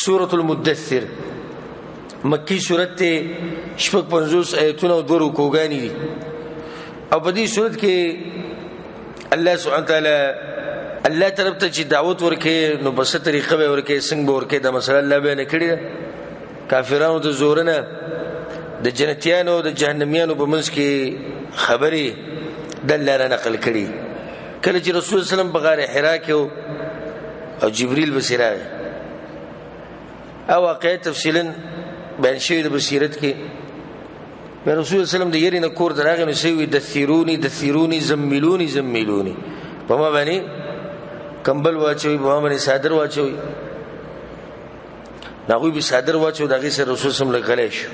سورة المدثر مکی سورت تے شپک 50 آیتونه او 2 رکوګانی دي او په دې صورت کې الله سبحانه تعالی الله طرف ته چې دعوت ورکې نو په څه طریقه به ورکې څنګه به ورکې دا مسله الله بیان کړی ده کافرانو ته زورنه د جنتیانو د جهنميانو په منځ کې خبري د الله را نقل کړي کله چې رسول الله سلام په غار حرا کې او جبريل بصیره او واقعي تفصیلا بیان شوی د بصیرت کې رسول الله سلام د یری نه کور دراغه نو سوي دثيروني زملوني په ما باندې کمبل واچوي په ما باندې صادر واچوي ناغوی به صادر واچو دغه سره رسول سم لګلې شو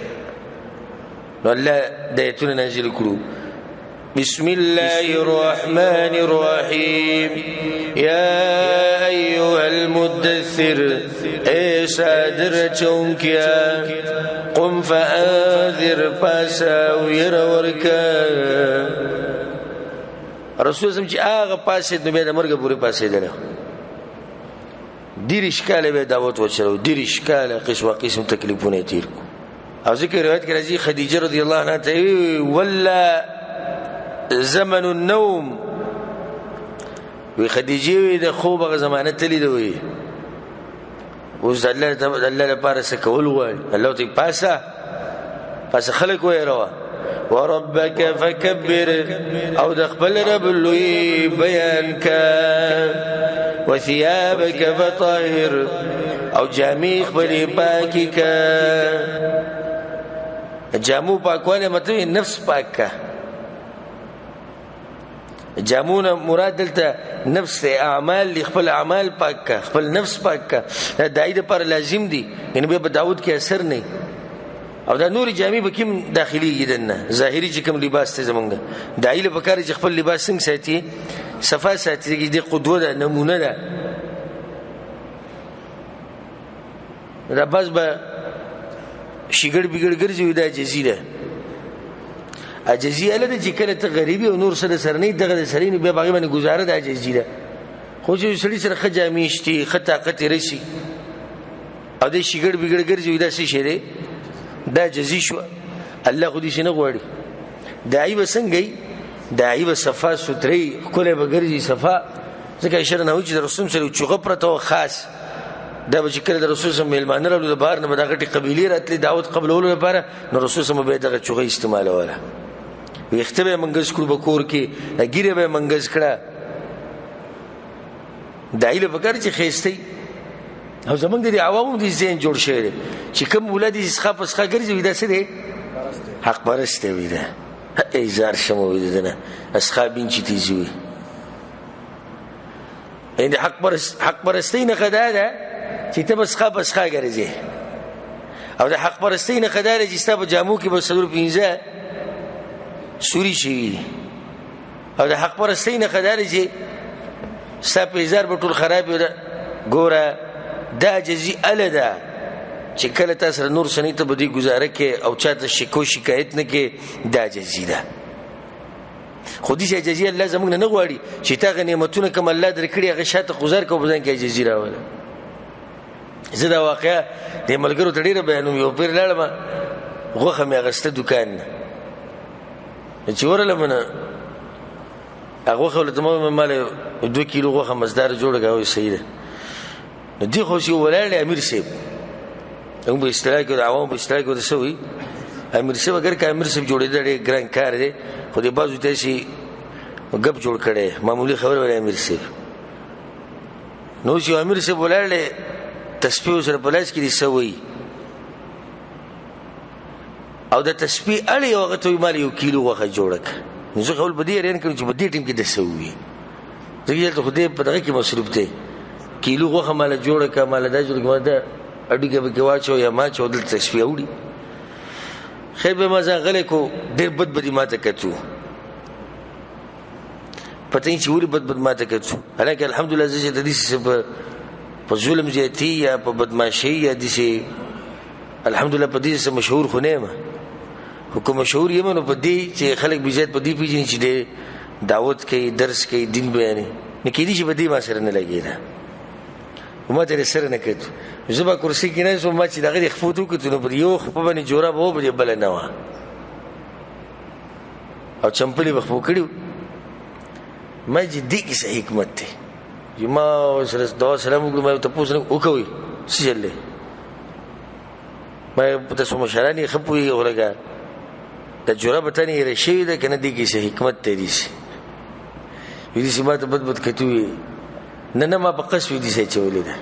نو الله د ایتونه نازل کړو بسم الله الرحمن الرحيم يا ايها المدثر اي صادر چونکیا قم فانذر فساوير ورکا رسول سم چې هغه پاسې د مې د مرګ پورې پاسې ده دیرش کاله به دعوت وچلو دیرش کاله قسم تکلیفونه تیر او ذکر روایت کې راځي خدیجه رضی الله عنها ته ولا زمن النوم وی خدیجه د خوب غ زمانه تلی دوی اوس الله لپاره څه کول وای الله ته پاسه خلق وای روا وربك فكبر او د خپل رب لوی بیان کا وثيابك فطهر او جامع خپل پاکي کا جامو پاکواله مطلب نفس پاک کا جامونه مراد دلته نفس اعمال خپل اعمال پاک کا خپل نفس پاک کا دا دایره پر لازم دي یعنی به داود کې اثر نه او دا نور جامع به کوم داخلي یدنه ظاهري چې کوم لباس ته زمونږ دایله په کار چې خپل لباس څنګه ساتي صفا ساتي دي قدوه ده نمونه ده دا بس به شګړ بګړ ګرځي دا جزیره اجزیه له چې کله ته غریبي او نور سره سرنی دغه سرینو به باغی باندې گزاره د جزیره خو چې سړي سره خجامیشتي خطاقت رشي او د شګړ بګړ ګرځي دا څه شي دی دا جزی شو الله خو دې شنه غواړي دای وسنګي دای وصفا ستري کله بغرزي صفا ځکه اشاره نه و چې رسول سره چوغه پرته خاص دا به کله د رسول سره مېلمانه راوړل د بهر نه دغه قبيله راتلي دعوت قبولولو لپاره نو رسول سره به دغه چوغه استعمالوله ويخته به منګز کړو بکور کې ګیره به منګز کړه دایله بغیر چې خېستي او زمونږ د عوامو د ذهن جوړ شوی چې کوم ولادي اسخه پسخه ګرځي دا څه دی حق پرسته وي دا ایزار شمو وي دنه اصحابین چې تیزوي ان حق پرستین خدای دا چې ته پسخه ګرځي او د حق پرستین خدای چې ستاسو جامو کې به صدور 15 سوري شي او د حق پرستین خدای چې ستاسو ایزار به ټول خراب وي ګوره دا جزی الدا چې کله تاسو نور سنې ته بدی گزاره کې او چاته شکایت نه کې دا جزی ده خو دې جزی الله زموږ نه غواړي چې تا غنیمتونه کوم الله درکړي هغه شاته گزار کو بدن کې جزی راوړل زدا واقعا د ملګرو ته ډیره بیانوم یو پیر لاړم غوخه مې غسته دکان چې ورله منه هغه خلک مال 2 کیلو غوخه مزدار جوړ غوي صحیح ده دي خو شي ولال امیر صاحب هم په استراحت کې عوام په استراحت کې وسوي امیر صاحب اگر کا امیر صاحب جوړې ده ګران کار دی خو دې بازو ته شي غب جوړ کړي معمولی خبر ولا امیر صاحب نو چې امیر صاحب ولال تسبیح سره بلاس کې دي سوي او د تسبیح اړې وغه ته مال 1 کیلو وغه جوړک نو زه خپل بدی رین کړم چې بدی ټیم کې د سوي زه ته خو دې په دغه کې مصروف ته کیلو غوخه مال جوړه کا مال دا جوړ کړه دا اډیګه به واچو یا ما چو دل تشفیه وړي خیر به مزه غلې کو ډېر بدی ماته کتو پته چې وری بد ماته کتو هلکه الحمدلله زه د دې څه په ظلم زیاتی یا په بدمعشی یا د څه الحمدلله په دې څه مشهور خو نه ما حکم مشهور یم نو په دې چې خلک بيزت په دې پیژني چې دعوت کوي درس کوي دین بیانې نکېدی چې په دې ما سره نه لګیدا ما ته سره نه کړ زه به کرسي کې نه سم ما چې دغه خفوتو کې نو پر یو خپ باندې جوړه وو بل بل نه وا او چمپلی بخو کړو ما چې دې کې څه حکمت ده یما سره دوا سلام وکړم ما ته پوښتنه وکوي څه چلې ما ته سم شرانی خپوي اورګه د جوړه بتنی رشي ده کنه دې کې څه حکمت ته دي ویدی سیما ته بد کتوي نه ما په قصوی دي څه چولې ده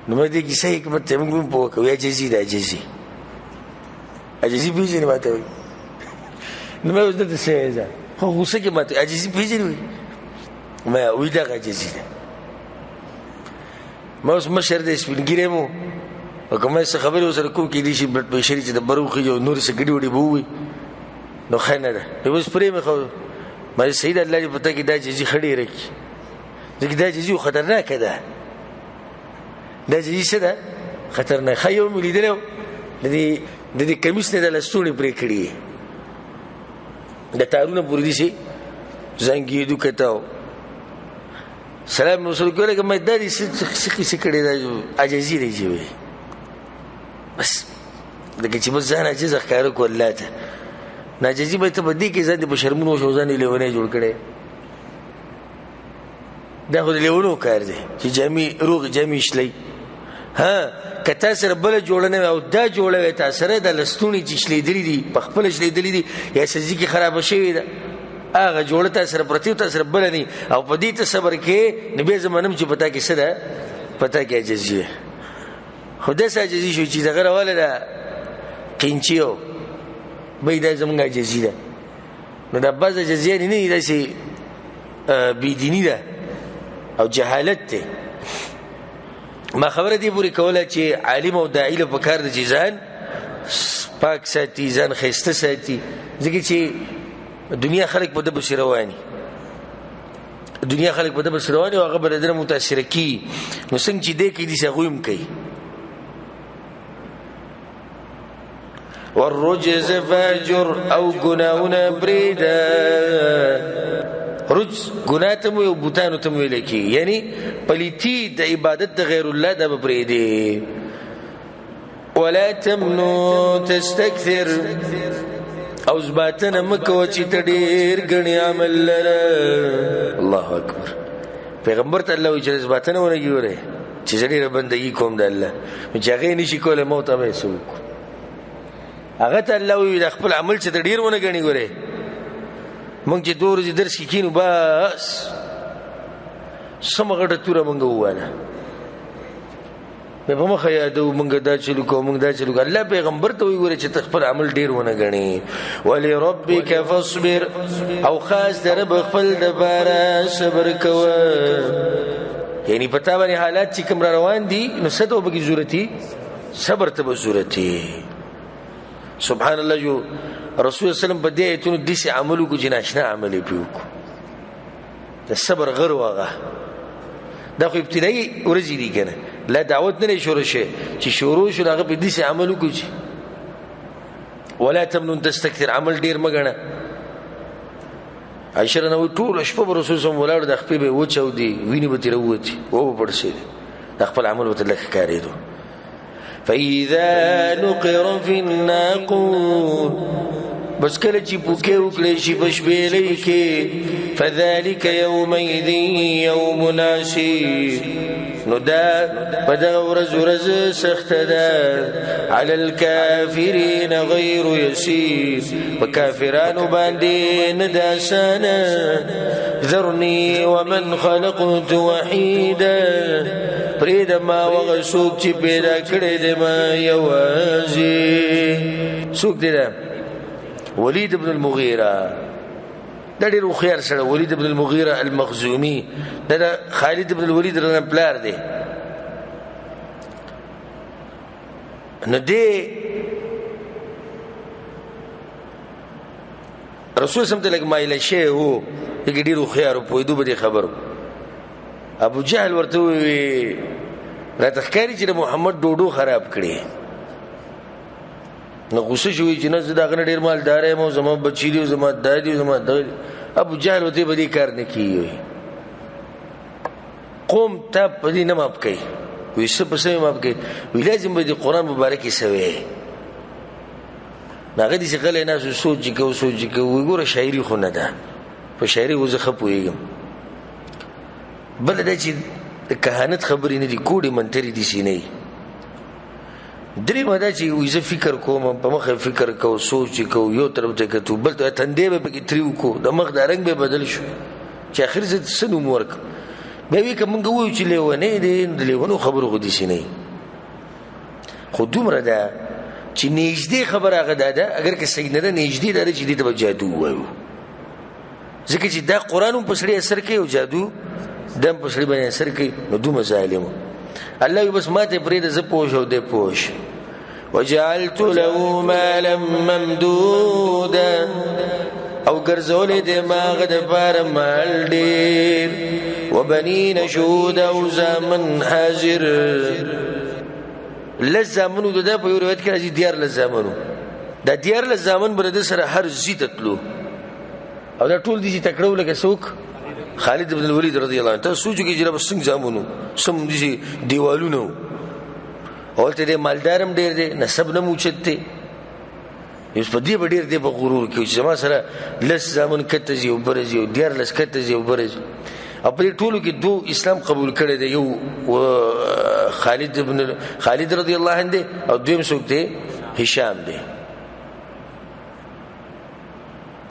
نو مې دې کې څه حکمت ته موږ په کوي اجازي ده اجازي پیژنې ماته وي نو مې وځه څه ده خو غوسه کې ماته اجازي پیژنې ما وې دا اجازي ده ما اوس مشر دې سپینګیره مو او کومه څه خبره وسره کوم کې دي چې بلډ پريشر چې د بروخي یو نور څه ګډي وډي بووي نو خنه ده اوس پرې مې خو ما سید الله دې پته کې دا چې خړې رکی ځکه دا چې خطرناک ده دا چې څه ده خطرناک خيو مې لیدل د دې کمیس نه د لستونی پرې کړی د تارونه پوری دي شي زنګي دو کتاو سلام رسول کوله کومه د دې څه کړی دا اجازه دی جوړي بس دغه چې بس ځان اجازه ښکار کولاته ناجیزی به ته بدی کې ځان د بشرمنو شو ځان لیونه جوړ کړي دا خو لیونو کار دی چې جامي روغ جامي شلي ها کته سره بل جوړنه او دا جوړه ته سره د لستونی چې شلي دي په خپل شلي دي یا سږي کې خراب شوی ده هغه جوړه ته سره پرتی ته سره بل نه او په دې ته صبر کې نبی زمانم چې پتا کې سره پتا کې اجازه خدای سره اجازه شو چې دغه راواله ده قینچیو بيدا زمونږه جزیره نو دا بعض جزیره نه دي چې بيدینی ده او جهالت ده ما خبره دي پوری کوله چې عالم او داعی له پکار د جزان پاک ساتي ځان خسته ساتي ځکه چې دنیا خلق په د بشروانی دنیا خلق په د بشروانی او هغه بل در متاثر کی نو څنګه چې دې کې دي څنګه کوي والرجز فاجر او گناهونه بريدا رجز گناه ته مو بوتانو ته ویل کی یعنی پلیتی د عبادت د غیر الله د بریدي ولا تمنو تستكثر او زباتنه مکو چې تډیر غنی عمل لره الله اکبر پیغمبر ته الله وجل زباتنه ونګي وره چې ډیره بندگی کوم د الله چې هغه نشي کوله موت به سوق هغه ته الله وی د خپل عمل چې ډیر ونه غنی ګوره مونږ چې دور دې درس کینو بس سمغه تور مونږ واله په مخه یادو مونږ دا چلو کو مونږ دا چلو الله پیغمبر ته وی ګوره چې خپل عمل ډیر ونه غنی ولی ربک فاصبر او خاص در رب خپل د بار صبر کوه یعنی پتا باندې حالات چې کوم روان دي نو ستو به کی ضرورتي صبر ته به ضرورتي سبحان الله جو رسول سلام په دې ایتونو د دې عملو کو جناشنا عملي پیو د صبر غر واغه دا خو ابتدایي ورځې دي کنه لا دعوت نه شروع شي چې شروع شو هغه په دې عملو کو چې ولا تمنن تستكثر عمل ډیر مګنه عائشہ نو ټول شپه رسول سلام ولاړ د خپل به وچو دي ویني به تیر وتی او پړسي د خپل عمل وته لکه کاریدو فإذا نقر في الناقور بس کله چې پوکې وکړې شي بشبېلې کې فذلك يومئذ يوم عسير نو دا په دغه ورځ سخته ده على الكافرين غير يسير وكافرانو باندې نه ده آسانه ذرني ومن خلقت وحيدا پرید ما وغسوک چی پیدا کرده ما یوازی سوک دیده ولید ابن المغیره دا دیر خيار سره ولید ابن المغیره المخزومی دا خالد ابن الولید رنم پلار دی نو دی رسول سمت لگ مایل شیع ہو دیگه دیر خيار پویدو بدی خبرو ابو جهل ورته وی را تخکاری چې محمد ډوډو خراب کړي نو غوسه شوی چې نه زدا غن ډیر مالدار یم او زما بچی دی زما دادی زما د ابو جهل ورته بدی کار نه کیږي قوم ته په دې نه ماپ کوي وي څه په څه ماپ کوي وي لازم به د قرآن مبارک یې سوی هغه داسې غلی ناست سوچ یې کوو سوچ یې کوو وایي ګوره شاعري خو نه ده په شاعري خو زه ښه پوهېږم بله دا چې د کهانت خبرې نه دي کوډې منترې داسې نه وي درېیمه دا چې وایي زه فکر کوم په مخه فکر کوو سوچ یې کوو یو طرف ته کتو بل ته تندی به پکې تریو کوو د مخ دا رنګ به بدل شو چې اخر زه څه نوم ورکړم بیا وایي که موږ ووایو چې لیونی دی د لیونو خبرو خو داسې نه وي خو دومره ده چې نږدې خبره هغه دا ده اگر که صحیح نه ده نږدې دا ده چې دې ته به جادو ووایو ځکه چې دا قرآن هم په سړي اثر کوي او جادو دا هم په سړي باندې اثر کوي نو دومره ظالم الله وي بس ما ته پرېږده زه پوه شم او دی پوه شي وجعلت له مالا ممدودا او ګرځولی دی ما هغه دپاره مال ډېر وبنین شهودا او زامن حاضر لس زامنو د ده په یو روایت کې راځي 14 زامنو دا 14 زامن به د ده سره هر ځي ته تلو او دا ټول دي چې تکړه وو لکه څوک خالد بن الولید رضی الله عنه ته سوچ وکړئ چې رب څنګه زامنو سم داسې دیوالونه وو او هلته دی مالدار هم ډېر دی نسب نه هم اوچت دی اوس په دې به ډېر دی په غرور کې چې زما سره 10 زامن کته ځي او بره ځي او 14 کته ځي او بره ځي او په دې ټولو کې 2 اسلام قبول کړی دی یو خالد رضی الله عنه دی او دویم څوک دی هشام دی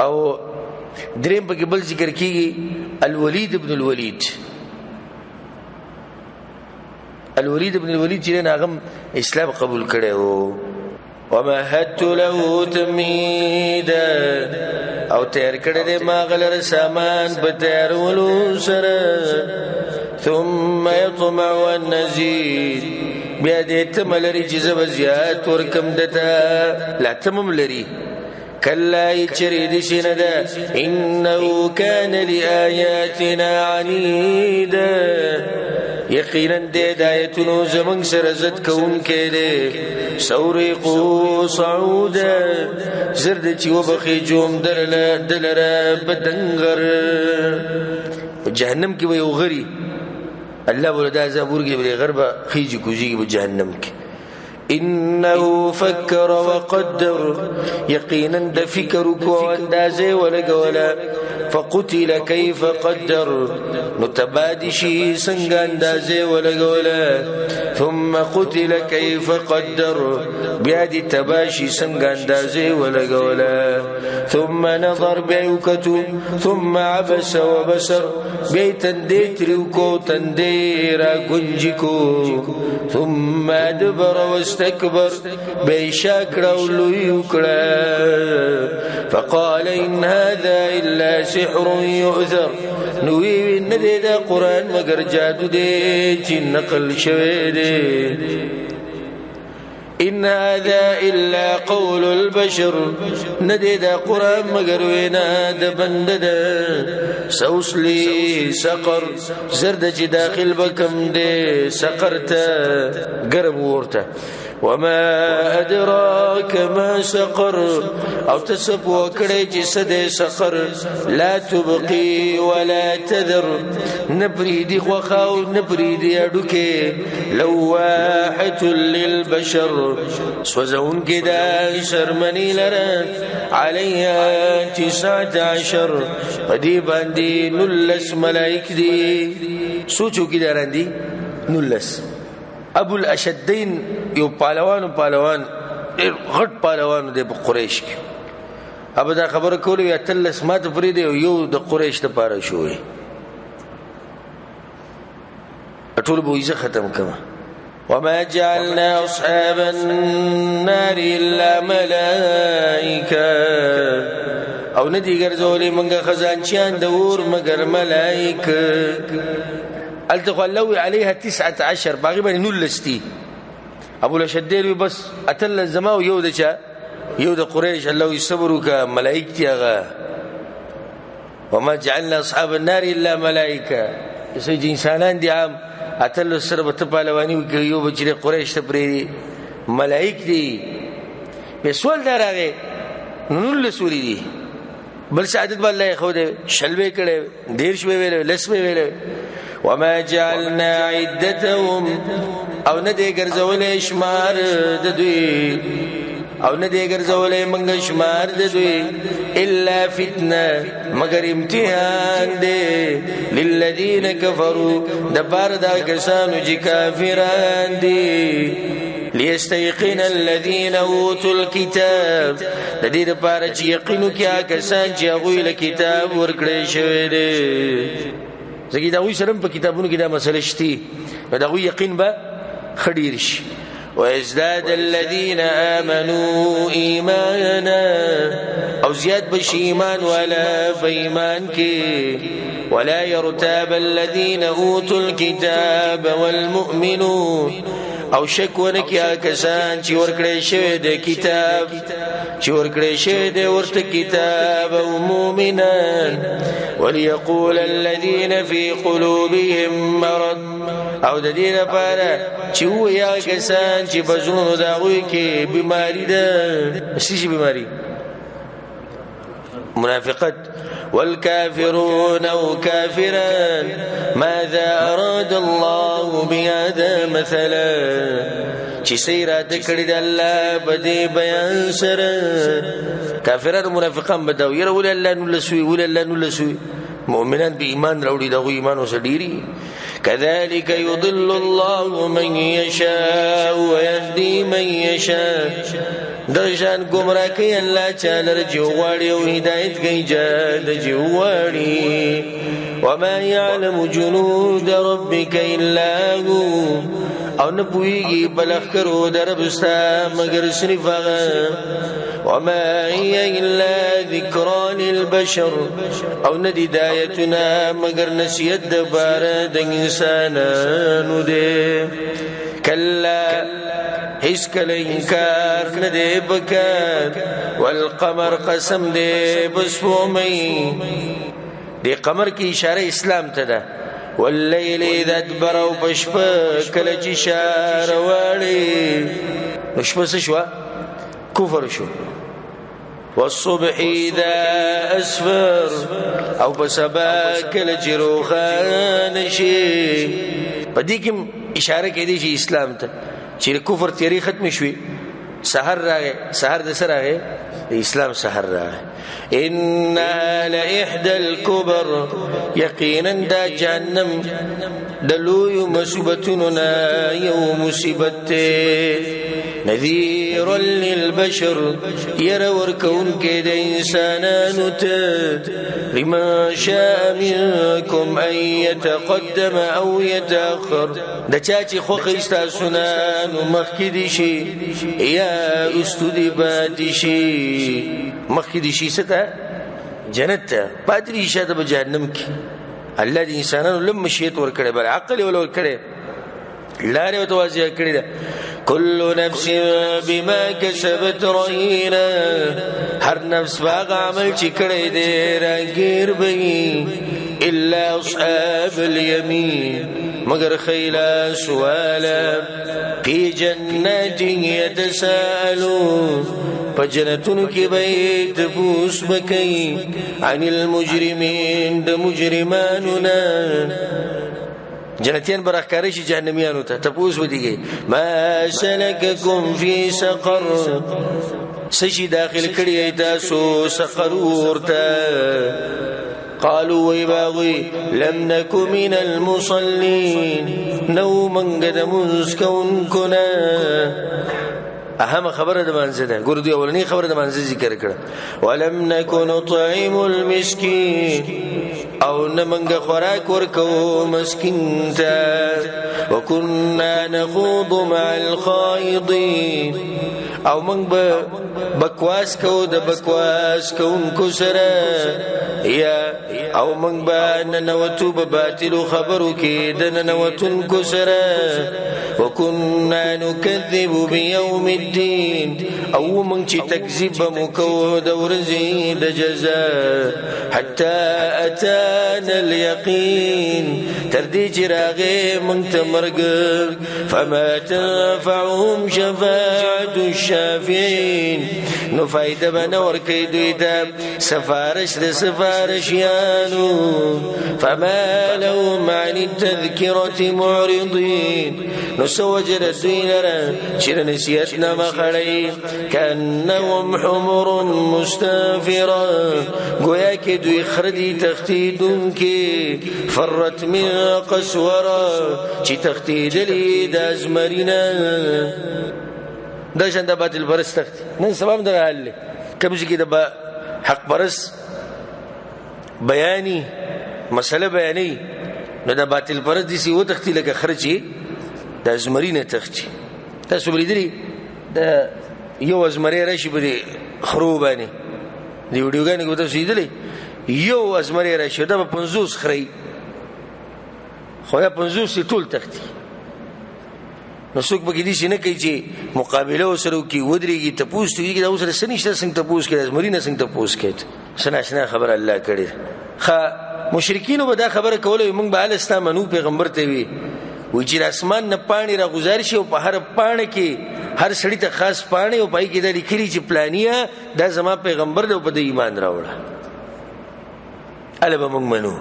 او دریم پکې بل ذکر کیږي الولید ابن الولید چې هغه اسلام قبول کړی و ومهدت له تمهیدا او تیار کړی دی ما غلره سامان په تیارولو سره ثم يطمع ان نزيد بیا دې تمه لري چې زه به زیات ورکم دته لا تمم لري كلا يجرد شندا إنه كان لآياتنا عنيدا يقينا دي دايتنو زمن سرزت كون كيدي سورقو صعودا زرد چي وبخي جوم دلرا بدنغر جهنم کی ويو غري الله ولدا زابور کی بلی غربا خيجي كوجي بجهنم کی إنه فكر وقدر يقينا ده فكرك واندازه ولقولا فقتل كيف قدر نتبادشي سنگ اندازه ولقولا ثم قتل كيف قدر بيادي تباشي سنگ اندازه ولقولا ثم نظر بيوكتو ثم عبس وبسر بيتن ديتريوكو تنديرا گنجكو ثم ادبر واستكبر بيشاكرا وليوكرا فقال إن هذا إلا سحر يؤثر نوي ندي دا قرآن مگر جادو دي چي نقل شوي دي إن هذا إلا قول البشر ندي دا قرآن مگر وينا دا بندد سوسلي سقر زرد چي داخل بكم دي سقرتا قرب ورتا وما أدراك ما سقر او تسب وکړی چې سده سقر لا تبقي ولا تذر نبريدي خوخاو نبريدي اډوکه لواحة للبشر سوزون کدا شرمنی لره عليها 19 پدی باندې 19 ملائک دي سوچو کې دراندي 19 ابو الاشدین یو پالوان غټ پالوان دی په قریش کې ابو دا خبره کوله یا تلس مات فرید یو د قریش ته پاره شوې ټول به یې ختم کما وما جعلنا اصحاب النار الا ملائکه او ندی ګرځولې منګه خزانچیان د اور مگر ملائکه التقلوا عليها 19 باغي باندې نلستي ابو الاشدير بس اتل الزما یو د قریش الله يصبروا كملائکه هغه وما جعلنا اصحاب النار الا ملائکه سې انسانان دي عام اتل سره په پهلوانی یو بچی قریش ته پری ملائک دي په سوال دراغه نلسوري دي بل سعادت بالله خو دې شلوي کړي دیر شوي ویل لسوي ویل وما جعلنا عدتهم او ندی ګرځولې شمار د دوی او ندی ګرځولې منګ شمار د دوی الا فتنه مگر امتحان دی للذین کفروا د بار دا کسانو چې کافران دي ليستيقن الذين اوتوا الكتاب د دې لپاره چې یقینو کې کسان چې هغه له کتاب ورکړې شوی دی زګی دا وی سره په کتابونو کې دا مسله شتي دا وی یقین به خډیر شي وازداد الذين امنوا ایمانا او زیاد بشي ایمان ولا بایمان کې ولا يرتاب الذين اوتوا الكتاب والمؤمنون او شک ونکیا کسان چې ورکړې شوی د کتاب چې ورکړې شوی د ورته کتاب او مؤمنان وليقول الذين في قلوبهم مرض او د دې لپاره چې ویا کسان چې بزونو دا وی کې بیماری ده شي بیماری منافقت والكافرون او كافران ماذا اراد الله بهذا مثلا چې سیرات کړی د الله بده بیان سره کافرانو منافقان بدو ير ول الله نلسوي ول الله نلسوي مؤمنان به ایمان راوړي دغه ایمان وسډيري كذلك يضل الله من يشاء ويهدي من يشاء درشان گمراه کوي الله چاله جوړي او هدايت کوي جاد جوړي وما يعلم جنود ربك الا هو او نه پويږي بلخ کرو دربستا مگر صرف هغه وما هي الا ذكرى للبشر او ندي دايتنا مگر نسيت دبار د انسانانو دي كلا هیڅ کله انکار نه دی بکات والقمر قسم دی بسومي دی قمر کی اشاره اسلام ته ده والليل اذا ادبر او بشپ کله چې اشاره واړي بشپ څه شو کفر شو والصبح اذا اسفر او بسبا کله چې روخان شي پدې کې اشاره کوي چې اسلام ته چې کفر تیری ختم شوي سحر راغی سحر د سره راغی اسلام سحر راغی ان لاحدى الكبر یقینا دا جهنم دلو مصیبتنا یوم مصیبت نذيرا للبشر يرى وركون كيد انسانان لمن شاء منكم ان يتقدم او يتاخر د چاچی خوخ استاسنان مخکدي شي یا استودي بادي شي مخکدي شي ستا جنت پادري شاته به جهنم کې الله دې انسانانو لم شيت ور کړي بل عقل ول کړي لارې وتوازی کړی دا كل نفس بما كسبت رهينه هر نفس باغ عمل چې کړی دی راګیر به الا اصحاب اليمين مگر خیلا سوالا في جنات يتساءلون فجنتون کی بیت بوس بکی عن المجرمين د مجرماننا جنتیان برخکاری شي جهنميانو ته تپوس ودیږي ما سلككم في سقر سشي داخل کړی تاسو سقر ورته قالوا ويباغي لم نك من المصلين نو من قدمز كون كنا اهم خبره د منځ ده ګور دی اولنی خبره د منځ ذکر کړه ولم نكن نطعم المسكين او نمنګ خوراک ورکو مسکین ته وكنا نخوض مع الخائضين او من بکواس کو د بکواس کوونکو سره یا او من ننوتو بباطل خبرو کې د ننوتونکو سره وكنا نكذب بيوم الدين او من چې تکذیب مکو د ورځې د جزاء حتى اتانا اليقين تر دې چې راغې من ته مرګ فما تنفعهم شفاعة الشافعين نو فائدہ بنور کوي دوی ته سفارش د سفارشیان فما لهم عن التذكرة معرضين نسوجر الدين شر نسيتنا مخلي كأنهم حمر مستنفرة گویا کہ دوی خردی تختیدون کی فرت من قسورة چی تختیدلی دا ازمرینا دا شان دا باطل پرست تختی نن سبام دا حال لی کمشی کی دا حق پرست بیانی مسئله بیانی نو دا باطل پرست دیسی و تختی لکه خرچی دا ازمرین تختی تاسو بلیدلی دا یو ازمری راشی بده خروبانی دی ویډیوګانې کو تاسو لیدلې یو ازمری راشي دا 50 خري خو یا 50 ټول تختی نو څوک به دې شنه کوي چې مقابله وسره کی ودرېږي ته پوښتنه کوي دا وسره سنشته څنګه ته پوښتنه کوي ازمرینه څنګه ته پوښتنه کوي سناشنا خبر الله کړي خا مشرکین به دا خبره کوله موږ به الستا منو پیغمبر ته وی و چې اسمان نه پانی را گزار شي او په هر پانی کې هر سړی ته خاص پانی او پای کې د لیکلي چې پلانیا دا زما پیغمبر دی په د ایمان راوړه اله به موږ منو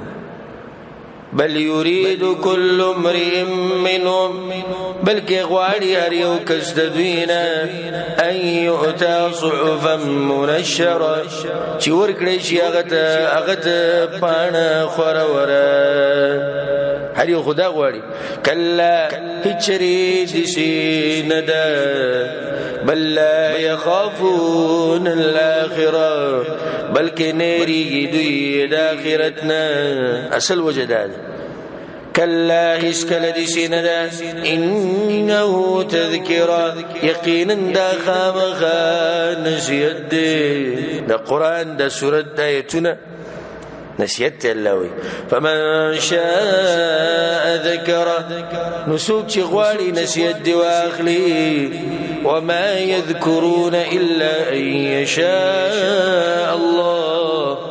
بل يريد كل امرئ منهم بلکې غواړي هر یو کس د دوینا ان يؤتى صحفا منشره چې ورکړي شي هغه ته پاڼه خوروره هر یو خدا غواړي کلا هچری دشي ندا بل لا يخافون الاخره بلکې نيري دوی د اخرتنا اصل وجداد كلا هشكل دشي ندا انه تذكره يقينا دا خامخا نسيت دا قران دا سوره ايتنا نسيت اللوي فمن شاء ذكره نسوك غوالي نسيت واخلي وما يذكرون إلا أن يشاء الله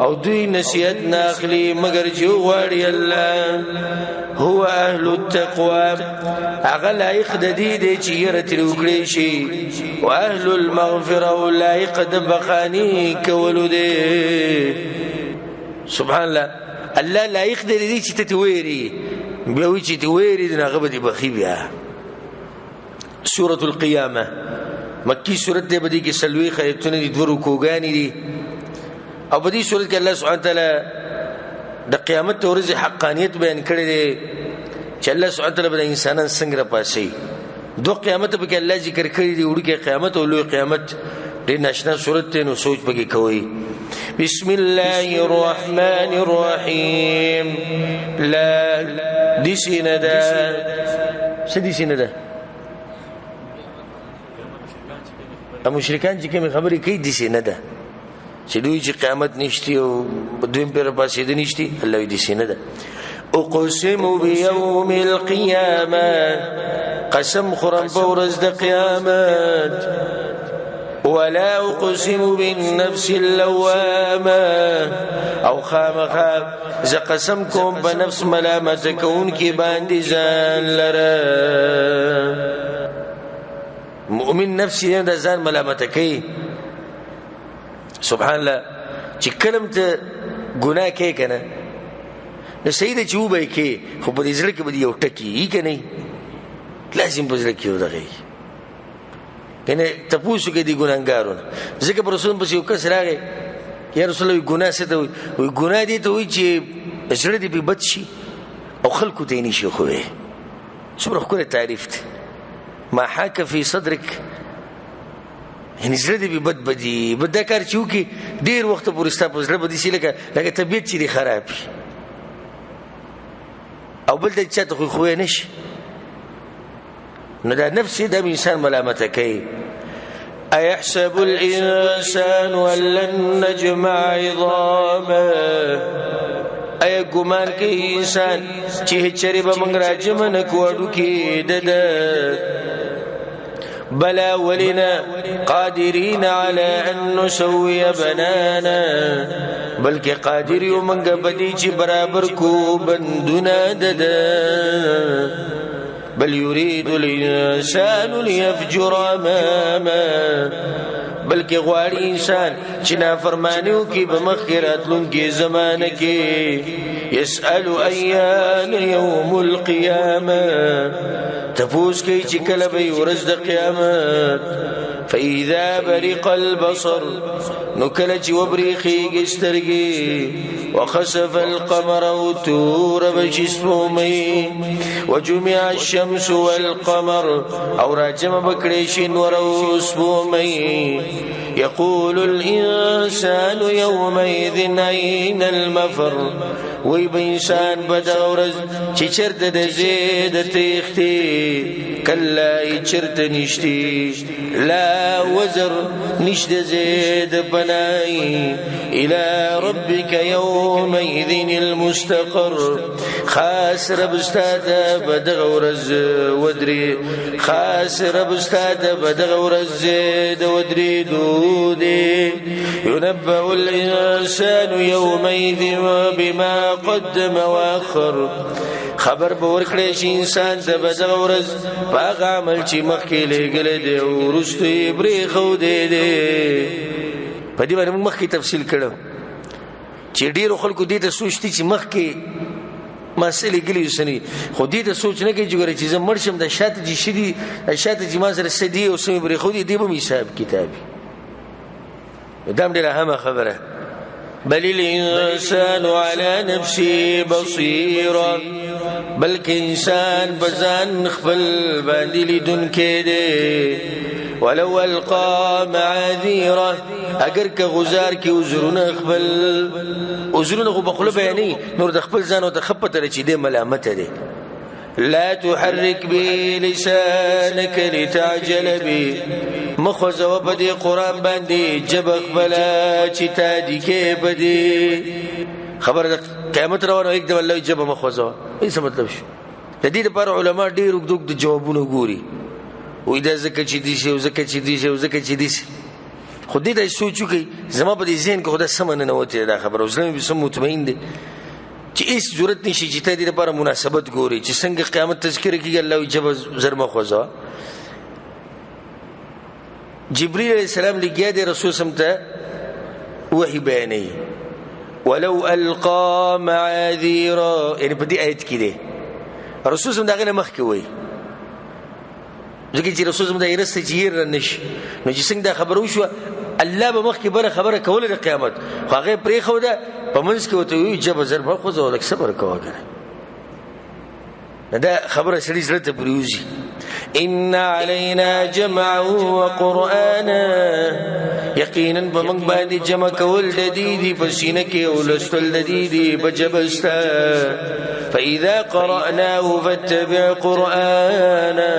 او دوی نسيت ناخلي مگر جوالي الله هو أهل التقوى اغل لائق دديد چيرت الوكريشي وأهل المغفرة لائق دبخاني كولده سبحان الله الله لائق دې چې تتويري بيوي چې تويري دغه غبدي بخي بیا سوره القيامه مکی سوره دې بدی کې سلوي خیتونه دي دورو کوګانی دي او بدی سوره کې الله سبحانه تعالی د قیامت ورځ حقانیت بیان کړی دی چې الله سبحانه تعالی به انسانان څنګه پاسي دو قیامت به کې الله ذکر کړی دی وړي قیامت او لوی قیامت دې ناشنا سوره ته نو سوچ پکې کوي بسم الله الرحمن الرحيم لا دي سندا سدي سندا المشرکان چې کوم خبرې کوي دي سندا چې دوی چې قیامت نشتی او دوی پر پاسې دي نشتی الله دي سندا اقسم بيوم القيامه قسم خرم بورز د قیامت ولا أقسم بالنفس اللوامة او خامخا ز قسمكم بنفس ملامت كون کی باندې ځان لره مؤمن نفسي د ځان ملامت کوي سبحان الله چې کلمته ګناه کوي کنه نو سیده چوبه کوي خو په دې ځل کې به یو ټکی کنه لازم په ځل کې ودغی کنه تاسو کې دي ګناګارونه ځکه پر رسول په یو کس راغی یا رسول الله ګناه څه وي ګناه دي ته وي چې زړه دې په بد شي او خلکو ته نه شي خوې څومره کوله تعریف ته ما حاک فی صدرک یعنی زړه دې په بد بدی بد کار چو کې ډیر وخت پورې ستاسو زړه بدی شي لکه طبيعت چې خراب او بل دې چې ته خوې نشي نو دا نفسي دا انسان ملامت کوي ايحسب الانسان ان لن نجمع عظامه اي ګمان کوي انسان چې چرې به موږ راجم نه کوړو کې دده بلا ولنا قادرين على ان نسوي بنانا بلکې قادر یو موږ بدی چې برابر کو بندونه دده بل يريد الانسان ليفجر امامه بلکې غواړي انسان چې نافرمانیو کې به مخکې راتلونکي زمانه کې يسأل أيان يوم القيامة تفوز کوي چې کله به ورځ د قیامت فإذا برق البصر نو کله چې وبريخي سترګې وخسف القمر وتور بجسمي وجمع الشمس والقمر او راجم بکړې شي نور او سپومي يقول الإنسان يومئذ أين المفر وی به انسان بدورز چې چرته د زید تختی کله چرته نشتی لا وزر نشد زید بنای الى ربك يومئذ المستقر خاص رب استاد بدغورز ودري خاص رب استاد بدغورز زید ودري دودي ينبأ الإنسان يومئذ بما قدم واخر خبر به ورکړې شي انسان د بدغه ورځ هغه عمل چې مخکې لګل دی او ورستوي برې خو دی په دې باندې مخکې تفصیل کړو چې ډیرو خلکو دې ته سوچتي چې مخکې مسئله ګلی وسني خو دې ته سوچ نه کوي چې چې زم مرشم د شاته چې شدي شاته چې ما سره سدي او سمې برې خو دې به حساب کتابي دام ډیره هم خبره بل الانسان على نفسه بصيرا بلکې انسان بزان خپل باندې لیدون کېده ولو القى معاذيره اگر که غزار کې عذرونه خپل عذرونه خو بخله بیانې نور د خپل ځان او د خپته چې دې ملامت ده لا تحرك بلسانك لتعجل به مخوزو بدی قرآن باندی جب اقبلا چی تا دیکے بدی خبر دا قیامت روانو ایک دو اللہ جب مخوزو ایسا مطلب شو تدید پر علماء دیر اگدوگ دا جوابونو گوری وی دا زکر چی دیسی و زکر چی دیسی و زکر چی دیسی خود دیتا ای سوچو که زمان بدی ذهن که خدا سمن نواتی دا خبر اسلامی بسم مطمئن دی چې هیڅ ضرورت نشي چې ته دې لپاره مناسبت ګوري چې څنګه قیامت تذکر کیږي الله جب زر مخوزا جبريل عليه السلام لګیا دی رسول سمته وحي بیانې ولو القى معاذيرا یعنی په دې آیت کې دی رسول سم دغه مخ کې وای ځکه چې رسول سم د ایرسته چیر نشي نو چې څنګه خبر وشو الله به مخ کې بل خبره کوله د قیامت خو هغه پرې خو ده په منځ کې وته وي جب ضرب خو زو لک صبر کوه دا خبره سړي زړه ته بریوزي ان علينا جمع وقرانا یقینا بمن باندې جمع کول د دې په سینه کې او لستل د دې بجبستا فاذا قراناه فاتبع قرانا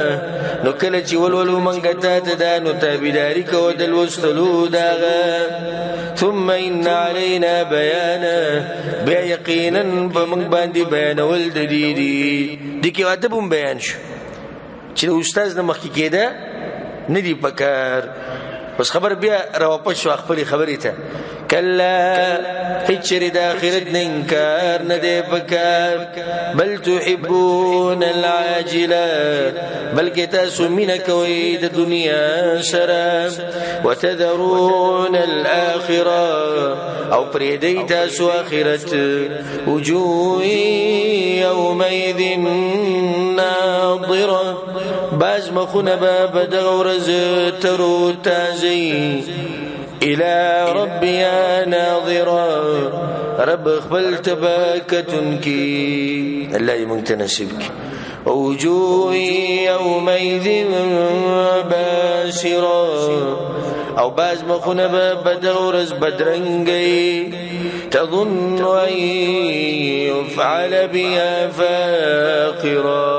نو کله چې ولولو منګه ته دا نو تابعداري کو د لستلو داغه ثم ان علينا بيانا بیا یقینا بمن باندې بیان ول د دې کې ادب بیان شو چې استاد نه مخکې کېده نه دی پکار بس خبر بیا راوپس شو خپل خبرې ته کلا هچری د اخرت نه انکار نه دی پکار بل تحبون العاجله بلکې تاسو مینه کوئ د دنیا سره وتذرون الاخره او پرېدی تاسو اخرت وجوه يومئذ ناظره باز مخونه به دغورز ترو تازي الى ربيا ناظره رب خپل تباکتن کی الله منتنسب کی وجوه يومئذ باسره او باز مخونه به دغورز بدرنګي تظن ان يفعل بها فاقرا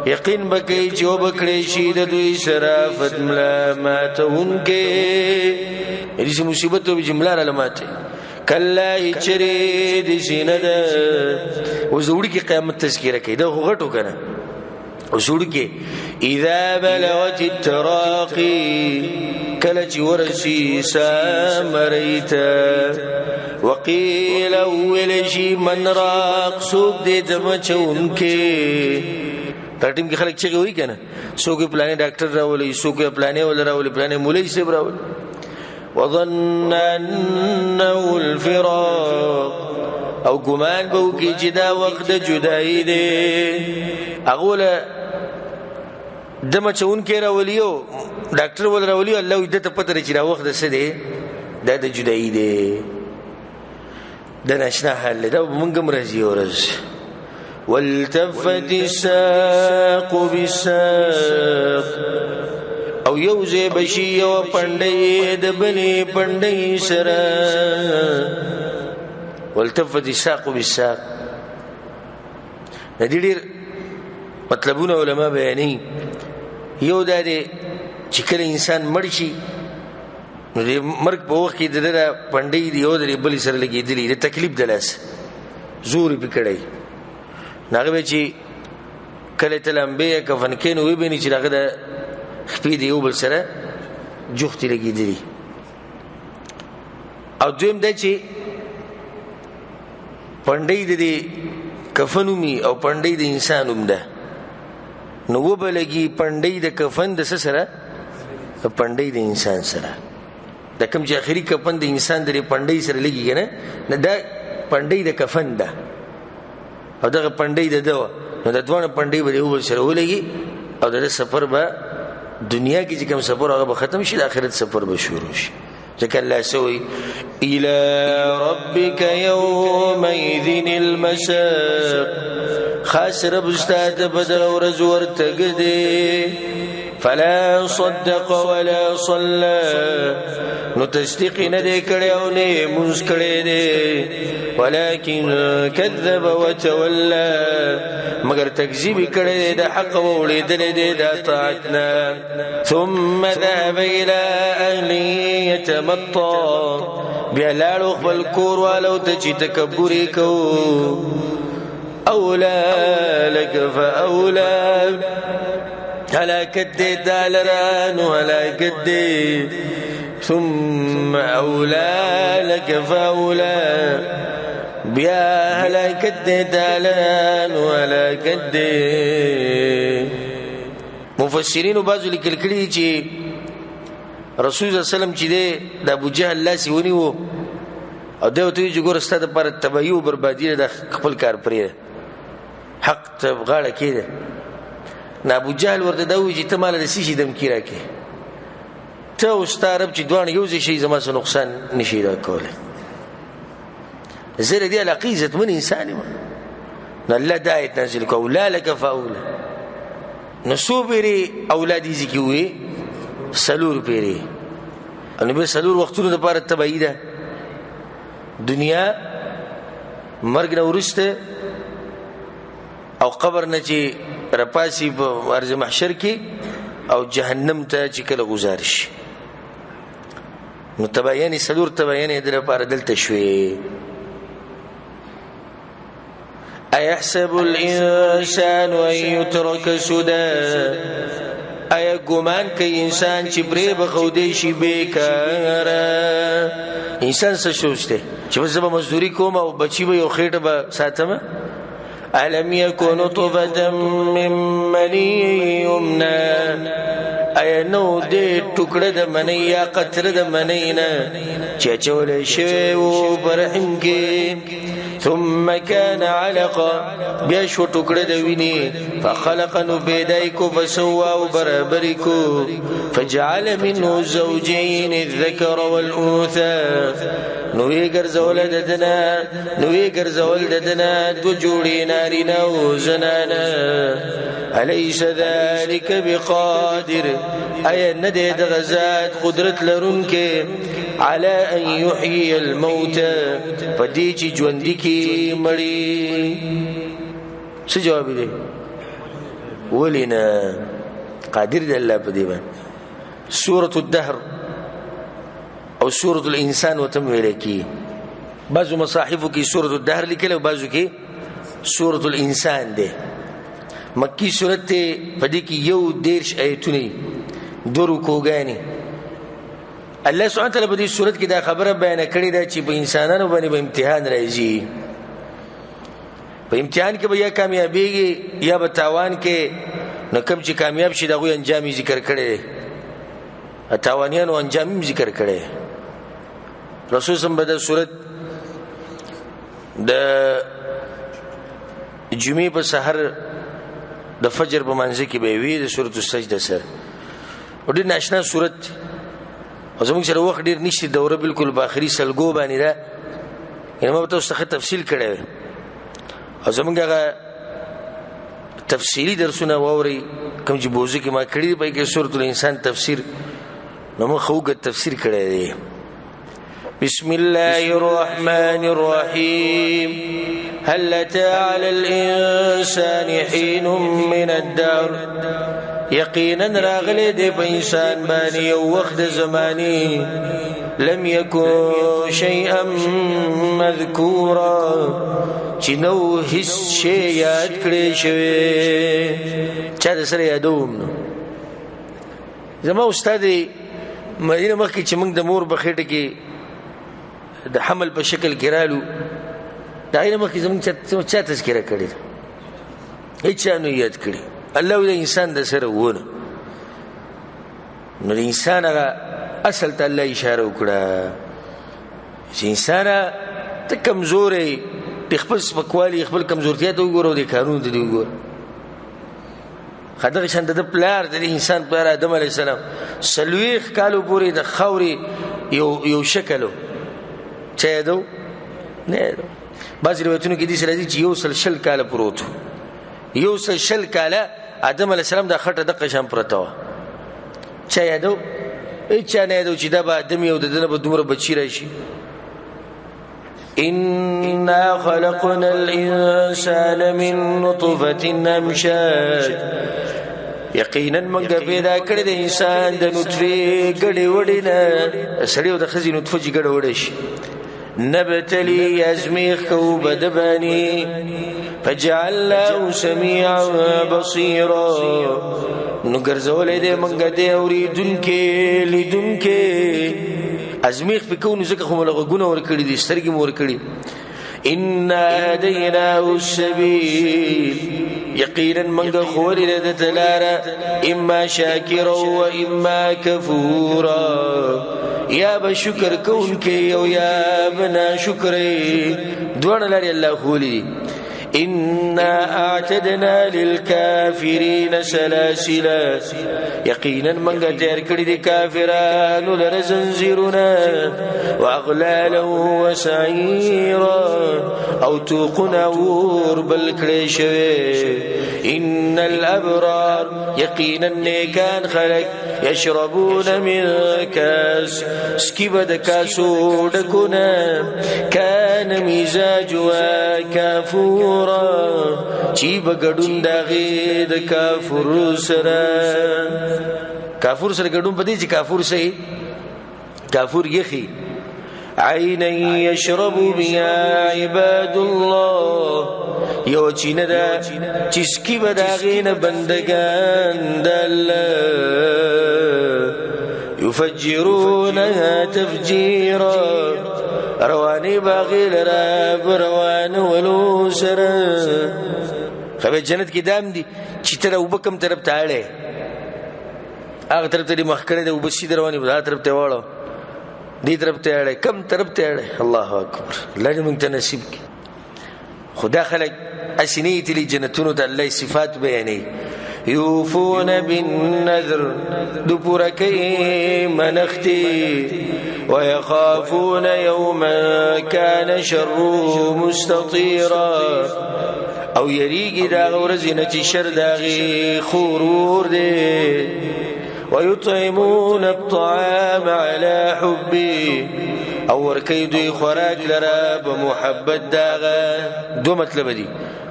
یقین بکی جو بکڑی شید دوی سرافت ملاماتون کے ایسی مصیبت تو بھی جملہ علامات ہے کلاہی چری دیسی ندا وزوڑی کی قیامت تذکیرہ کی دا غٹو کنا وزوڑی کی اذا بلغت التراقی کلچ ورسی سامریتا وقیل اولشی من راق سوک دے دمچون کے ترټیم کې خلک چې وی کنه څوک پلانې ډاکټر راولي څوک پلانې ول راولي پلانې مولوی صاحب راولي وظن انه الفراق او ګمان به وکړي چې دا وخت د جدایي دی. هغه دمه چون کې راولیو ډاکټر ول راولیو الله دې ته پته لري چې دا وخت د څه دی دا د جدایي دی د ناشنا حل دا مونږ مرزي ورز. والتفت الساق بالساق او یوزه بشي او پندې د بلې پندې سره. والتفت الساق بالساق د دې ډېر مطلبونه علما بیانې. یو دا دی چې کله انسان مړ شي نو د مرګ په وخت کې د پندې دی یو د بلې سره لګېدلې د تکلیف د لاس زور به کړی ناغه به چې کله تلمبه کفن کینو وی بني چې هغه د خپې دی یو بل سره جوختي لګېدلې. او دویم دا چې پندې د کفنومي او پندې د انسانوم ده نو وبلګي پندې د کفن د سره پندې د انسان سره د کوم چې اخري کفن د انسان د پندې سره لګي نه دا پندې د کفن ده او دغه پندې د دوا نو د دوه پندې به یو سره ولګي او د سفر به دنیا کې چې کوم سفر هغه به ختم شي د آخرت سفر به شروع شي. ځکه الله سوی الى ربك يومئذ المساق خاص رب استاد بدل ورز ورتقدي فلا صدق ولا صلى نو تصدیق نه دی کړی او نه مونږ کړی دی ولكن كذب وتولى مگر تکذیب کړی د حق او لیدل دی د طاعتنا ثم ذهب الى اهله يتمطى بیا لاړو خپل کور والو ته چې تکبر کو اولى لك فاولى هلاكت دي دالران وهلاكت دي ثم أولى لك فأولى بیا هلاكت دي دالران وهلاكت دي. مفسرین بعضو لیکل کړي چې رسول الله صلی الله علیه وسلم چې د ابو جهل لاس ونیو او دا ته چې ګور ستاده پر تبعی او بربادی د خپل کار پرې حق ته غاړه کېده. نا ابو جهل ورته دا وی چې ته مال د سې دم کی راکې ته او ستارب چې دوه یو شي زما سره نقصان نشي را کوله. زره دي العقیزه من انسان نو الله دایت نازل کو لا لك فاول نصوبري اولادي زکوي سلور پیری ان به سلور وختونو د پاره تبعی ده دنیا مرګ نه ورسته او قبر نه چې رپاسی په ارض محشر کې او جهنم ته چې کله گزارش نو تبعینی سلور تبعینی در پاره دلته شوي. ايحسب الانسان ان يترك سدى ایا ګمان کوي انسان چې بری بخودي شي بیکار انسان څه سوچته چې زما مزدوري کوم او بچي به یو خېټه به ساتم. ألم يكن نطفة من مني يمنى ایا نو دې ټوکړه د منی یا قطره د منی نه چې چولې شوی و برحم کې ثم كان علقا بیا شو ټوکړه د ویني فخلق نو بيدایکو فسوا او برابرکو فجعل منه زوجين الذكر والانثى نو یې ګرځول ددنا دو جوړې نارینه او زنانه. الیس ذلك بقادر ایا ندی د غزاد قدرت لرونکې على ان يحيي الموتى فدی چې ژوند کی مړی. څه جواب دی ولینا قادر دی الله په دې باندې. سورة الدهر او سورة الانسان وتم ویلکی بعضو مصاحفو کی سورة الدهر لیکل او بعضو کی سورة الانسان دی. مکی سورت ته پدې کې یو 13 آیتونه دورو کوګانی. الله سبحانه تعالی په دې سورت کې دا خبره بیان کړې ده چې په انسانانو باندې به امتحان راځي. په امتحان کې به یا کامیابیږي یا به تاوان کې نو کوم چې کامیاب شي دغه انجام ذکر کړي تاوانیانو انجام ذکر کړي رسول سم بدا سورت د جمعې په سحر د فجر په منځ کې به وي د سورۃ السجده سره او د ناشنا سورت او زموږ سره وخت ډیر نشي دوره بالکل په اخري سلګو باندې ده یعنی ما تاسو ته تفصیل کړی او زموږ هغه تفصیلی درسونه ووري کوم چې بوزي کې ما کړی په کې سورۃ الانسان تفسیر نو مو خوګه تفسیر کړی دی بسم الله الرحمن الرحيم هل أتى على الإنسان حين من الدهر يقينا راغلي دي بإنسان باني ووقت زماني لم يكن شيئا مذكورا چنو هیڅ شی یاد کړی شوی چا د سره یادوم نو زما استاد مدینه مخکې چې موږ د مور په خېټه کې د حمل په شکل کې رالو دا یې مخکې زموږ چا تذکره کړې هیڅ نه یاد کړی الله د انسان د سره ونه نو د انسان هغه اصل ته الله اشاره وکړه چې انسان ته کمزورې د خپل سپکوالي خپل کمزورتیا ته وګوره او د قانون ته وګوره خدای شان د پلار د انسان پلار آدم علی السلام سلويخ کالو پوری د خوري یو شکلو چا یادو نه بعض روایتونو کې دي چې راځي چې یو سل شل کاله پروت یو سل شل کاله آدم علی السلام د خټه د قشم پرته و چا یادو چا نه یادو چې دا به آدم یو د دنه به دومره بچی راشي إنا خلقنا الإنسان من نطفة أمشاج یقینا موږ پیدا کړی د انسان د نطفه ګډې وډې نه سړی او د ښځې نطفه چې ګډه وډه شي نبتلي ازمیخ کو بدبانی فجعلناه سميعا بصيرا نو ګرځولې دې موږ دې اوریدونکې لیدونکې ازمیخ فکو نو ځکه خو ملغه ګونه ور کړی دي سترګې مور کړی ان هديناه السبيل يقينا من خوري لدتلارا اما شاكرا واما كفورا يا بشكر كونك يا بنا شكري دون لري الله خولي إنا أعتدنا للكافرين سلاسلا يقينا من قدر كرد كافران لرزنزرنا وأغلالا وسعيرا أو توقنا ورب الكريشوي إن الأبرار يقينا كان خلق يشربون من كاس سكبد كاسو دكنا كان مزاجها كافور چی بګډون دغه د کافر سره ګډون پدې چې کافر سي کافر یخي عین یشرب بها عباد الله یو چینه دا چسکی بداغین بندگان دل یفجرونها تفجیرا رواني باغی لرا بروان ولو سره خو جنت کې دام دي چې تر وبکم طرف ته اړه هغه طرف ته مخکړه د وبسي درواني په طرف ته واړو دې طرف ته اړه کم طرف ته اړه الله اکبر لږ موږ ته نصیب کی خدا خلق اسنیت لجنتونو ته الله صفات بیانې يوفون بالنذر دپورکی منختی ويخافون يوما كان شره مستطيرا او يريږي دا ورځ چې شر داغي خورور دي ويطعمون الطعام على حبه او ورکی دوی خوراک لرا بمحبت داغه دو مطلب دي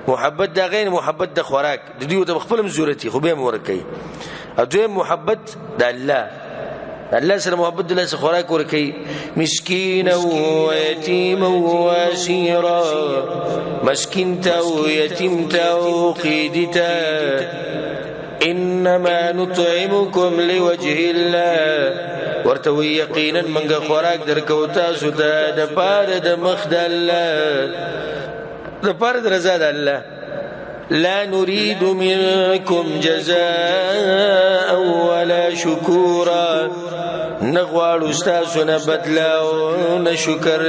محبت داغه محبت د خوراک د دوی د خپل مزورتي خو به ورکی او دوی محبت د الله سره محبت الله سره خوراک ورکی مسکین او یتیم او اسیرا مسکین تا او یتیم تا او قیدتا انما نطعمكم لوجه الله ورته یقینا منګه خوراک درکو تاسو ته د پاره د مخ د الله د پاره د رضا د الله لا نريد منكم جزاء ولا شكورا نغوار استاسنا بدلا ونشكر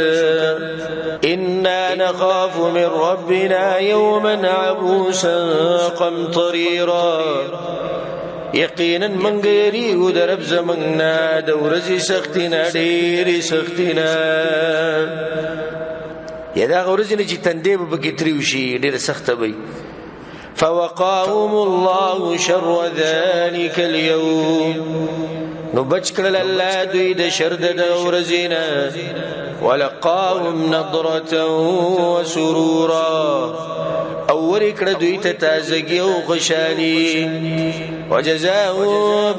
إنا نخاف من ربنا يوما عبوسا قمطريرا یقینا منګ یریږو د رب زمنګنا د ورځې سختینا ډېرې سختینا یا دا ورځې نه چې تندې به پکې تریو شي ډېره سخته وي فوقاهم الله شر ذلك اليوم نو بچ کړل الله دوی د شر د ورځې نه ولقاهم نضرة وسرورا او ورکړه دوی ته تازګي او خوشالي وجزاء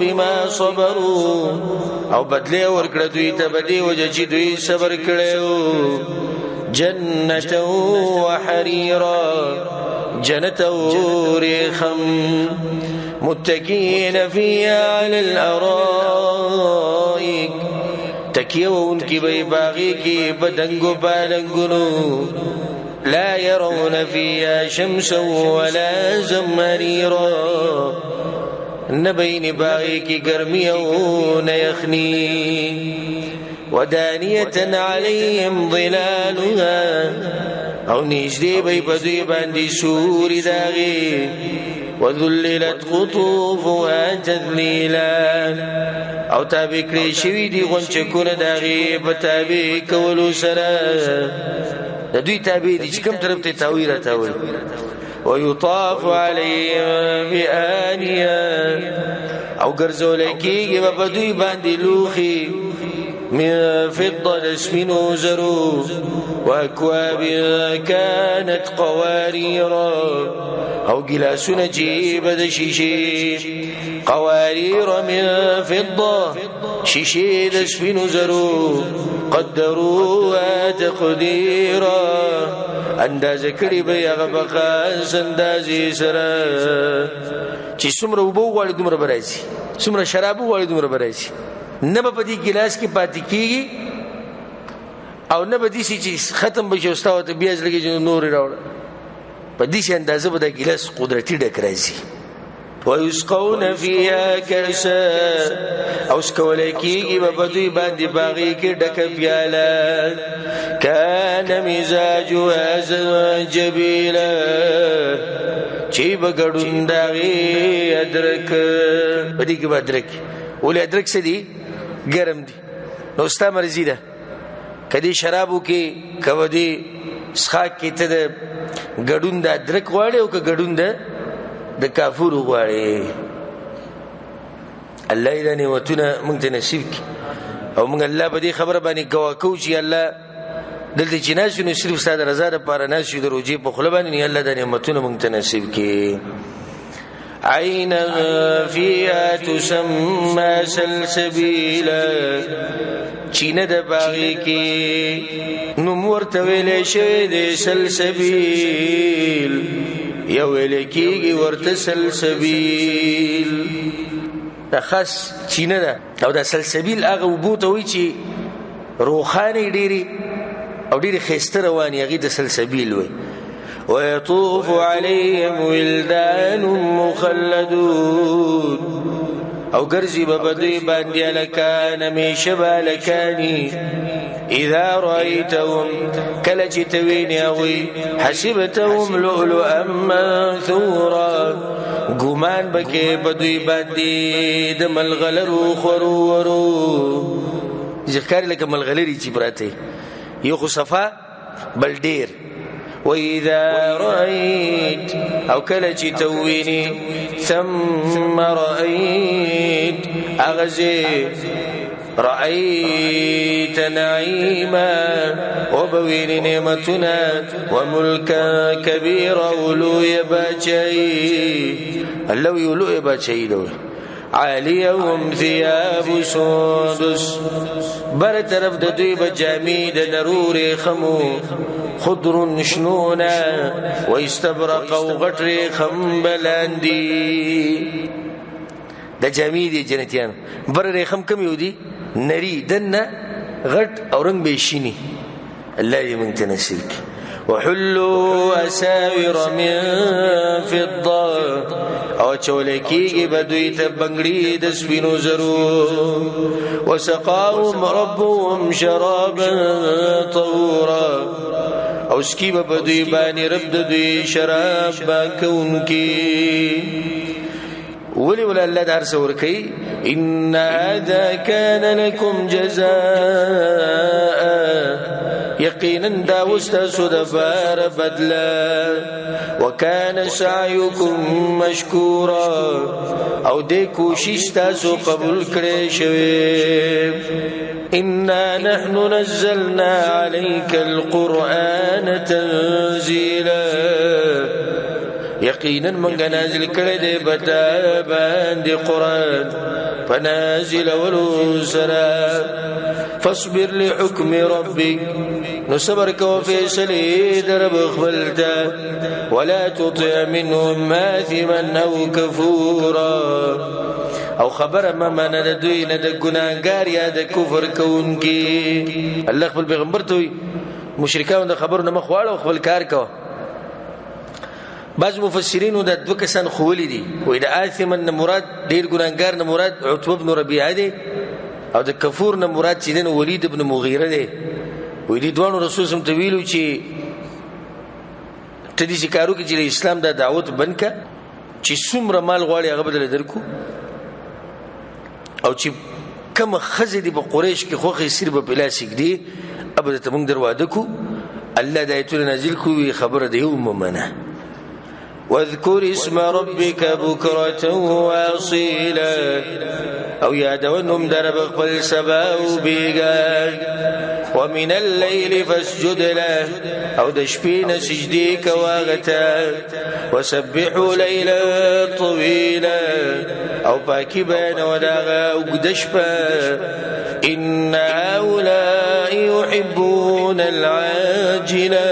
بما صبروا او بدله ورکړه دوی ته بدی وجه چې دوی صبر کړو جنة وحريرا جنة وريخم متكئين فيها على الأرائك تکیون کی بی باغی کی بدنگو بالنگنو لا يرون فيها شمسا ولا زمهريرا نبين باغي کی گرمیون یخنی ودانية عليهم ظلالها او نجدي بي بدوی باندی سوری داغی وذللت قطوفها تذلیلا او تابع کړی شوی دی غونچکونه داغي په تابع کولو سره د دوی تابع دي چې کوم طرف ته تاوی را تاوي ويطاف عليهم بآنية او ګرځول کېږي په دوی باندې لوخي من فضة اسمنو زرو واكواب كانت قواريرا او گلاسونه جيبه د شیشه قوارير من فضة شیشه د سپینو زرو قدروا تقديرا اندازه کړي به هغه بخاص اندازې سره چې څومره وبو غواړي دومره برایسي څومره شراب غواړي دومره برایسي نه په دې ګلاس کې پاتې کیږي او نه به دې چې ختم بشي استاد ته بیا ځلګي نور راوړ په دې اندازه به د ګلاس قدرتي ډک راځي ويسقون فيها كأسا او سکول کیږي په دوی باندې باغی کې ډک پیاله کان مزاجها زنجبیلا چې بغړون داغي ادرک په دې کې به ادرک ولې ادرک څه دي ګرم دي نو ستا مرزي ده کدي شرابو کې کودي سخاک کې ته غډون د ادرک غواړي او که غډون د کافور غواړي الله دې نعمتونه موږ ته نصیب کړي او موږ الله په دې خبره باندې گواکو چې الله دلته چې ناس نو صرف ستاسو رضا لپاره ناس شي د روجي په خله باندې الله دې نعمتونه موږ ته نصیب کړي عينا فيها تسمى سلسبيلا چینه د باغی کی نوم ورته ویلې شوی د سلسبیل یو ویلې کیږي ورته سلسبیل د خاص چینه ده او د سلسبیل هغه وبوته وی چې روخانه ډيري او ډيري خيسته رواني هغه د سلسبیل وي ويطوف عليهم ولدان مخلدون او ګرځي ببدوی باندې لکان میشبا لکانی اذا رايتهم كلجتوين اوي حسبتهم لؤلؤا منثورا ګمان بکې بدوی باندې د ملغلرو خورورو ذکر لکه ملغلری چې براته یو خو صفا بل ډیر وإذا رأيت أو كلج تويني ثم رأيت أغزي رأيت نعيما وبوين نعمتنا وملكا كبيرا ولو يباجي اللو يولو يباجي لو عاليهم ثياب سندس بر طرف د دوی بجامی د نرور خمو خضر شنونا واستبرق وغټر خم بلاندي د جامی دي جنتیان بر رخم کم یو دي نری دنه غټ او رنگ به شینی الله یې مونږ ته نصیب کړي وحلوا اساور من فضه او چولکیږي بدوی ته بنگړي د سپینو زرو وسقاهم ربهم شرابا طهورا او سکی بدوی باندې رب د دوی شراب باکونکی ولي ولا الله دار سور کوي ان هذا كان لكم جزاء يقينا دا واستاسو دفار بدلا وكان سعيكم مشكورا او دي کوشش تاسو قبول کړی شوی إنا نحن نزلنا عليك القرآن تنزيلا يقينا من نازل کړی دی بتا باندې قرآن فنازل ولوسرا فاصبر لحكم ربك نصبر کو فیصله درب خپلتا ولا تطع منهم آثما او كفورا او خبر ما من د دوی نه د ګناګار یا د کفر کوونکی الله خپل پیغمبر ته مشرکان د خبر نه مخواړه او خپل کار کو بعض مفسرین د دوه کسان خولې دي وې د آثمن مراد ډیر ګناګار نه مراد عتبه بن ربيعه دي او د کفور نه مراد چې د ولید ابن مغیره دي وې دي دوه رسول سم تویلو چې تدې شکارو کې چې اسلام د دعوت بنکا چې څومره مال غواړي هغه بدل درکو او چې کوم خزه دي په قریش کې خوخه سر په پلاسټیک دي ابدا ته موږ درواده کو الله د ایتونه نازل کوي خبره دی ومنه واذكر اسم ربك بكرة واصيلا او يادونهم درب خپل سبا او بیگا ومن الليل فاسجد له او د شپې نه سجدي کواغتا وسبحوا ليلا طويلا او پاکي بین وداغا او گدشپا ان هؤلاء يحبون العاجله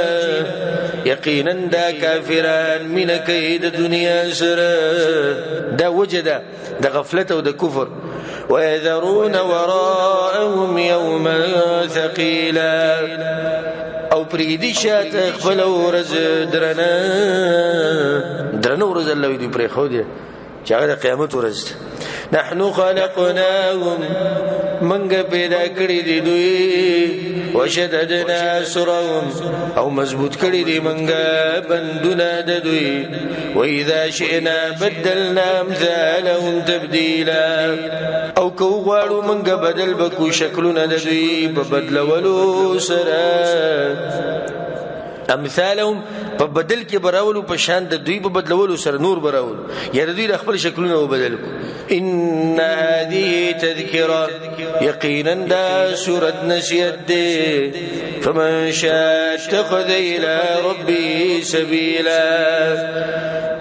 یقینا دا کافران من کید دنیا سره دا وجد دا غفلت او دا کفر ويذرون وراءهم يوما ثقيلا او پریدي شات خپل ورځ درنه ورځ الله دې پرې خو دې چې هغه قیامت ورځ نحنو خلقناهم منګ پیدا کړی دي دوی وشددنا اسرهم او مضبوط کړی دي منګ بندونه د دوی واذا شئنا بدلنا امثالهم تبديلا او کو غواړو منګ بدل بکو شکلونه د دوی په بدلولو سره امثالهم په بدل کې براولو په شان د دوی په بدلولو سره نور براولو یا د دوی خپل شکلونه وبدل کو ان هذه تذکره یقینا دا سوره نسیت دی فمن شاء اتخذ الى ربه سبيلا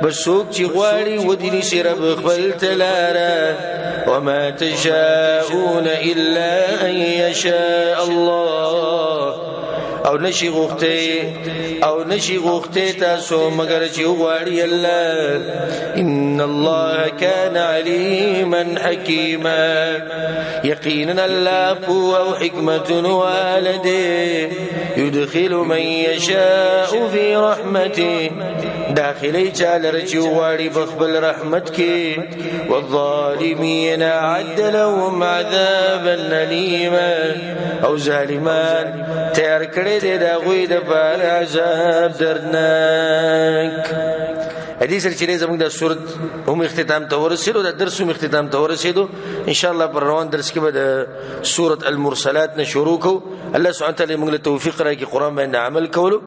بسوک چې غواړي ودیني سره خپل تلاره وما تشاءون الا ان يشاء الله او نشي غوخته تاسو مگر چې غواړي الله ان الله كان عليما حكيما يقينا الله او حكمه والده يدخل من يشاء في رحمته داخلي چاله رچ غواړي بخبل رحمت کې والظالمين عد لهم عذابا اليما او ظالمان تیار کړي دي دا غوي د بار عذاب دردناک حدیث چې زموږ د سورت هم اختتام ته ورسېدو د درس هم اختتام ته ورسېدو ان شاء الله پر روان درس کې به د سورت المرسلات نه شروع کو الله سبحانه وتعالى موږ له توفیق راکړي قرآن باندې عمل کولو